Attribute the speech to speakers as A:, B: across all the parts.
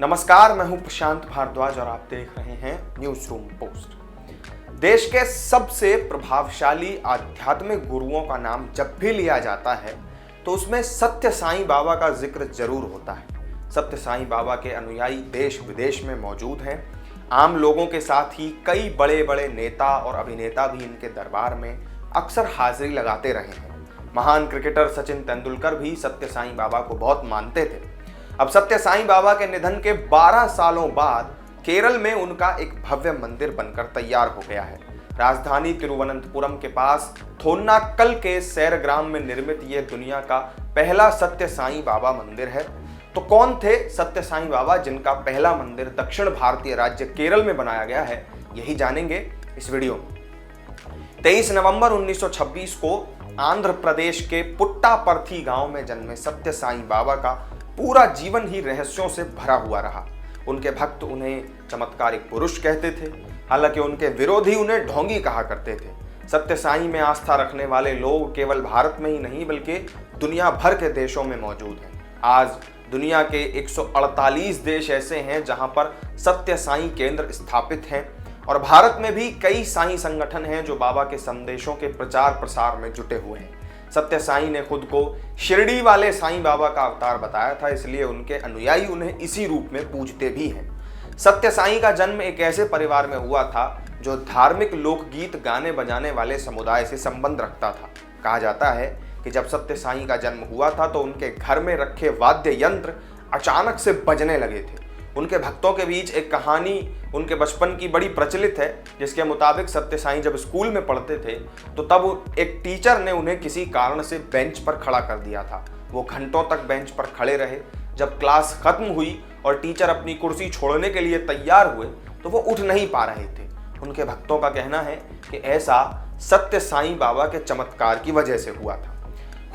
A: नमस्कार, मैं हूं प्रशांत भारद्वाज और आप देख रहे हैं न्यूज रूम पोस्ट। देश के सबसे प्रभावशाली आध्यात्मिक गुरुओं का नाम जब भी लिया जाता है तो उसमें सत्य साईं बाबा का जिक्र जरूर होता है। सत्य साईं बाबा के अनुयायी देश विदेश में मौजूद हैं। आम लोगों के साथ ही कई बड़े बड़े नेता और अभिनेता भी इनके दरबार में अक्सर हाजिरी लगाते रहे हैं। महान क्रिकेटर सचिन तेंदुलकर भी सत्य साईं बाबा को बहुत मानते थे। अब सत्य साईं बाबा के निधन के 12 सालों बाद केरल में उनका एक भव्य मंदिर बनकर तैयार हो गया है। राजधानी तिरुवनंतपुरम के पास थोन्नाक्कल के सैर ग्राम में निर्मित ये दुनिया का पहला सत्य साईं बाबा मंदिर है। तो कौन थे सत्य साईं बाबा जिनका पहला मंदिर दक्षिण भारतीय राज्य केरल में बनाया गया है, यही जानेंगे इस वीडियो में। 23 नवंबर 1926 को आंध्र प्रदेश के पुट्टापर्थी गांव में जन्मे सत्य साईं बाबा का पूरा जीवन ही रहस्यों से भरा हुआ रहा। उनके भक्त उन्हें चमत्कारिक पुरुष कहते थे, हालांकि उनके विरोधी उन्हें ढोंगी कहा करते थे। सत्य साईं में आस्था रखने वाले लोग केवल भारत में ही नहीं बल्कि दुनिया भर के देशों में मौजूद हैं। आज दुनिया के 148 देश ऐसे हैं जहां पर सत्य साईं केंद्र स्थापित हैं और भारत में भी कई साईं संगठन हैं जो बाबा के संदेशों के प्रचार प्रसार में जुटे हुए हैं। सत्य साईं ने खुद को शिरडी वाले साईं बाबा का अवतार बताया था, इसलिए उनके अनुयायी उन्हें इसी रूप में पूजते भी हैं। सत्य साईं का जन्म एक ऐसे परिवार में हुआ था जो धार्मिक लोकगीत गाने बजाने वाले समुदाय से संबंध रखता था। कहा जाता है कि जब सत्य साईं का जन्म हुआ था तो उनके घर में रखे वाद्य यंत्र अचानक से बजने लगे थे। उनके भक्तों के बीच एक कहानी उनके बचपन की बड़ी प्रचलित है, जिसके मुताबिक सत्य साईं जब स्कूल में पढ़ते थे तो तब एक टीचर ने उन्हें किसी कारण से बेंच पर खड़ा कर दिया था। वो घंटों तक बेंच पर खड़े रहे। जब क्लास खत्म हुई और टीचर अपनी कुर्सी छोड़ने के लिए तैयार हुए तो वो उठ नहीं पा रहे थे। उनके भक्तों का कहना है कि ऐसा सत्य साईं बाबा के चमत्कार की वजह से हुआ था।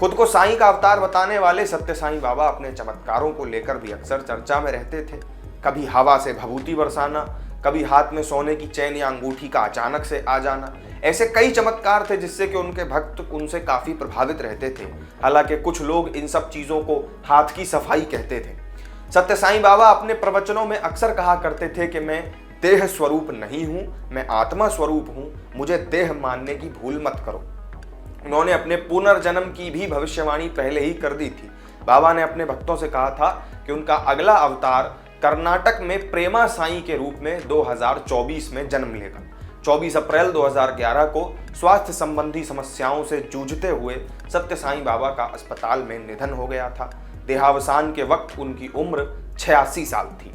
A: खुद को साईं का अवतार बताने वाले सत्य साईं बाबा अपने चमत्कारों को लेकर भी अक्सर चर्चा में रहते थे। कभी हवा से भभूति बरसाना, कभी हाथ में सोने की चैन या अंगूठी का अचानक से आ जाना। ऐसे कई चमत्कार थे जिससे कि उनके भक्त उनसे काफी प्रभावित रहते थे। हालांकि कुछ लोग इन सब चीजों को हाथ की सफाई कहते थे। सत्य साईं बाबा अपने प्रवचनों में अक्सर कहा करते थे कि मैं देह स्वरूप नहीं हूं, मैं आत्मा स्वरूप हूं, मुझे देह मानने की भूल मत करो। उन्होंने अपने पुनर्जन्म की भी भविष्यवाणी पहले ही कर दी थी। बाबा ने अपने भक्तों से कहा था कि उनका अगला अवतार कर्नाटक में प्रेमा साईं के रूप में 2024 में जन्म लेगा। 24 अप्रैल 2011 को स्वास्थ्य संबंधी समस्याओं से जूझते हुए सत्य साईं बाबा का अस्पताल में निधन हो गया था। देहावसान के वक्त उनकी उम्र 86 साल थी।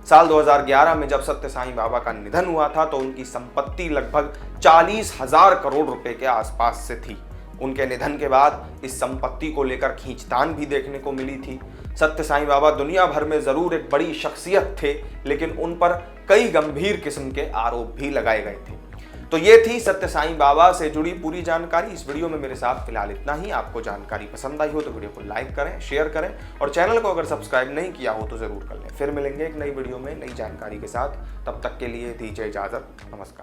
A: साल 2011 में जब सत्य साईं बाबा का निधन हुआ था तो उनकी संपत्ति लगभग 40,000 करोड़ रुपए के आसपास से थी। उनके निधन के बाद इस संपत्ति को लेकर खींचतान भी देखने को मिली थी। सत्य साईं बाबा दुनिया भर में जरूर एक बड़ी शख्सियत थे, लेकिन उन पर कई गंभीर किस्म के आरोप भी लगाए गए थे। तो ये थी सत्य साईं बाबा से जुड़ी पूरी जानकारी। इस वीडियो में मेरे साथ फिलहाल इतना ही। आपको जानकारी पसंद आई हो तो वीडियो को लाइक करें, शेयर करें और चैनल को अगर सब्सक्राइब नहीं किया हो तो जरूर कर लें। फिर मिलेंगे एक नई वीडियो में नई जानकारी के साथ। तब तक के लिए दीजिए इजाजत। नमस्कार।